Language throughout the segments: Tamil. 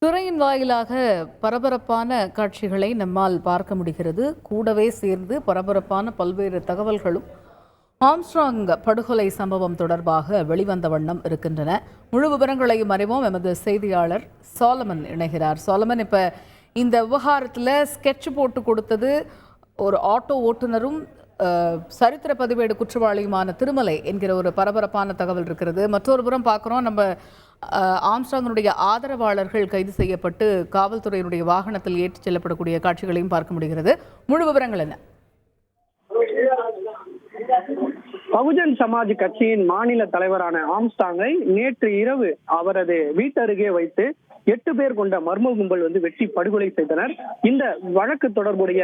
துறையின் வாயிலாக பரபரப்பான காட்சிகளை நம்மால் பார்க்க முடிகிறது. கூடவே சேர்ந்து பரபரப்பான பல்வேறு தகவல்களும் ஆம்ஸ்ட்ராங் படுகொலை சம்பவம் தொடர்பாக வெளிவந்த வண்ணம் இருக்கின்றன. முழு விவரங்களையும் அறிவோம். எமது செய்தியாளர் சாலமன் இணைகிறார். சாலமன், இப்ப இந்த விவகாரத்தில் ஸ்கெட்ச் போட்டு கொடுத்தது ஒரு ஆட்டோ ஓட்டுநரும் சரித்திர பதிவேடு குற்றவாளியுமான திருமலை என்கிற ஒரு பரபரப்பான தகவல் இருக்கிறது. மற்றொரு புறம் பார்க்குறோம், நம்ம ஆம்ஸ்ட்ராங்கினுடைய ஆதரவாளர்கள் கைது செய்யப்பட்டு காவல்துறையினுடைய வாகனத்தில் ஏற்றிச் செல்லப்படக்கூடிய காட்சிகளையும் பார்க்க முடிகிறது. முழு விவரங்கள் என்ன? பகுஜன் சமாஜ் கட்சியின் மாநில தலைவரான ஆம்ஸ்ட்ராங்கை நேற்று இரவு அவரது வீட்டருகே வைத்து 8 பேர் கொண்ட மர்ம கும்பல் வெட்டி படுகொலை செய்தனர். இந்த வழக்கு தொடர்புடைய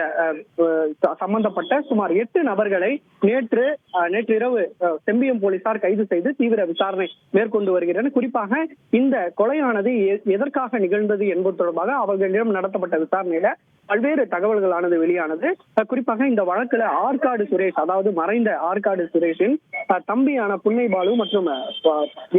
சம்பந்தப்பட்ட சுமார் 8 நபர்களை நேற்று இரவு செம்பியம் போலீசார் கைது செய்து தீவிர விசாரணை மேற்கொண்டு வருகின்றனர். குறிப்பாக இந்த கொலையானது எதற்காக நிகழ்ந்தது என்பது தொடர்பாக அவர்களிடம் நடத்தப்பட்ட விசாரணையில பல்வேறு தகவல்களானது வெளியானது. குறிப்பாக இந்த வழக்குல ஆற்காடு சுரேஷ், அதாவது மறைந்த ஆற்காடு சுரேஷின் தம்பியான புன்னை பாலு மற்றும்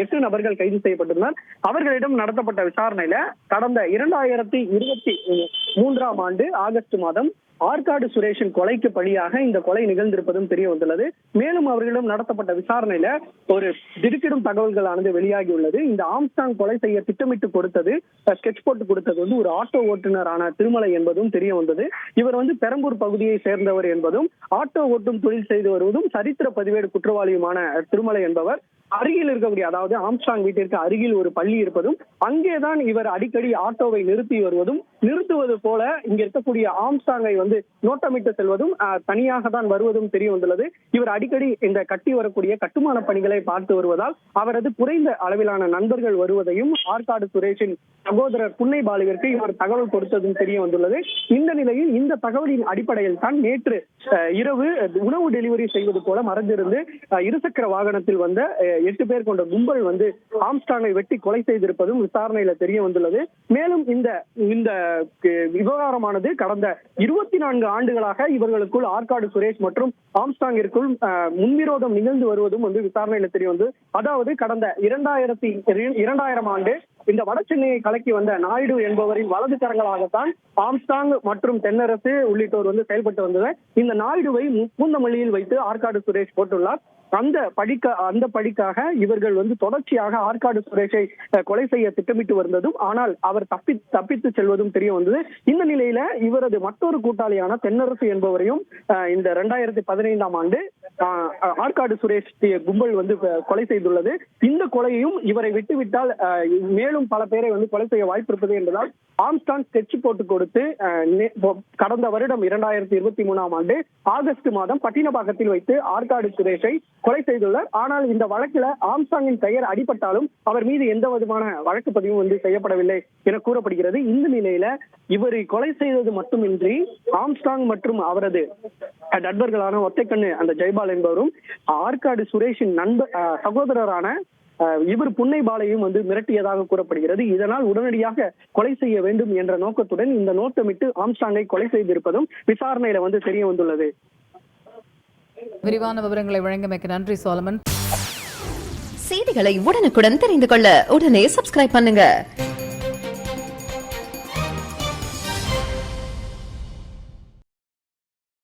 8 நபர்கள் கைது செய்யப்பட்டுள்ளனர். அவர்களிடம் நடத்தப்பட்ட விசாரணையில கடந்த 2023ஆம் ஆண்டு ஆகஸ்ட் மாதம் ஆற்காடு சுரேஷின் கொலைக்கு பழியாக இந்த கொலை நிகழ்ந்திருப்பதும் தெரிய வந்துள்ளது. மேலும் அவர்களிடம் நடத்தப்பட்ட விசாரணையில ஒரு திடுக்கிடும் தகவல்களானது வெளியாகியுள்ளது. இந்த ஆம்ஸ்ட்ராங் கொலை செய்ய திட்டமிட்டு கொடுத்தது, ஸ்கெட்ச் போட்டு கொடுத்தது ஒரு ஆட்டோ ஓட்டுநரான திருமலை என்பதும் தெரிய வந்தது. இவர் பெரம்பூர் பகுதியை சேர்ந்தவர் என்பதும் ஆட்டோ ஓட்டும் தொழில் செய்து வருவதும் சரித்திர பதிவேடு குற்றவாளியுமான திருமலை என்பவர் அருகில் இருக்கக்கூடிய, அதாவது ஆம்ஸ்ட்ராங் வீட்டிற்கு அருகில் ஒரு பள்ளி இருப்பதும் அங்கேதான் இவர் அடிக்கடி ஆட்டோவை நிறுத்தி வருவதும், நிறுத்துவது போல இங்க இருக்கக்கூடிய ஆம்ஸ்ட்ராங்கை நோட்டமிட்டு செல்வதும் தனியாக தான் வருவதும் தெரிய வந்துள்ளது. இவர் அடிக்கடி இந்த கட்டி வரக்கூடிய கட்டுமான பணிகளை பார்த்து வருவதால் அவரது குறைந்த அளவிலான நண்பர்கள் வருவதையும் ஆற்காடு சுரேஷின் சகோதரர் புன்னை பாலுவிற்கு இவர் தகவல் கொடுத்ததும் தெரிய வந்துள்ளது. இந்த நிலையில் இந்த தகவலின் அடிப்படையில் தான் நேற்று இரவு உணவு டெலிவரி செய்வது போல மறைந்திருந்து இருசக்கர வாகனத்தில் வந்த 8 பேர் கொண்ட கும்பல் ஆம்ஸ்ட்ராங்கை வெட்டி கொலை செய்திருப்பதும் விசாரணையில தெரிய வந்துள்ளது. மேலும் இந்த விவகாரமானது கடந்த 24 ஆண்டுகளாக இவர்களுக்குள் ஆற்காடு சுரேஷ் மற்றும் ஆம்ஸ்ட்ராங்கிற்குள் முன்விரோதம் நிகழ்ந்து வருவதும் விசாரணையில தெரிய வந்து, அதாவது கடந்த 2000 ஆண்டு இந்த வட சென்னையை கலக்கி வந்த நாயுடு என்பவரின் வலது கரங்களாகத்தான் ஆம்ஸ்ட்ராங் மற்றும் தென்னரசு உள்ளிட்டோர் செயல்பட்டு வந்தது. இந்த நாயுடுவை பூந்தமல்லியில் வைத்து ஆற்காடு சுரேஷ் போட்டுள்ளார். அந்த படிக்காக இவர்கள் தொடர்ச்சியாக ஆற்காடு சுரேஷை கொலை செய்ய திட்டமிட்டு வந்ததும், ஆனால் அவர் தப்பித்து செல்வதும் தெரிய வந்தது. இந்த நிலையில இவரது மற்றொரு கூட்டாளியான தென்னரசு என்பவரையும் இந்த 2015ஆம் ஆண்டு ஆற்காடு சுரேஷ் கும்பல் கொலை செய்துள்ளது. இந்த கொலையையும் இவரை விட்டுவிட்டால் மேலும் பல பேரை கொலை செய்ய வாய்ப்பு இருப்பது என்பதால் ஆம்ஸ்ட்ராங் ஸ்கெட்ச் போட்டு கொடுத்து கடந்த வருடம் 2023ஆம் ஆண்டு ஆகஸ்ட் மாதம் பட்டினப்பாக்கத்தில் வைத்து ஆற்காடு சுரேஷை கொலை செய்துள்ளார். ஆனால் இந்த வழக்கில் ஆம்ஸ்ட்ராங்கின் பெயர் அடிபட்டாலும் அவர் மீது எந்த விதமான வழக்கு பதிவும் செய்யப்படவில்லை என கூறப்படுகிறது. இந்த நிலையில இவரை கொலை செய்தது மட்டுமின்றி ஆம்ஸ்ட்ராங் மற்றும் அவரது நண்பர்களான ஒத்தைக்கண்ணு அந்த ஜெய்பால் என்பவரும் ஆற்காடு சுரேஷின் சகோதரரான இவர் புன்னை பாலையும் வந்து மிரட்டியதாக கூறப்படுகிறது. இதனால் உடனடியாக கொலை செய்ய வேண்டும் என்ற நோக்கத்துடன் இந்த நோட்டமிட்டு ஆம்ஸ்ட்ராங்கை கொலை செய்திருப்பதும் விசாரணையில வந்து தெரிய வந்துள்ளது. விரிவான விவரங்களை வழங்கியமைக்கு நன்றி சோலமன். செய்திகளை உடனுக்குடன் தெரிந்து கொள்ள உடனே சப்ஸ்கிரைப் பண்ணுங்க.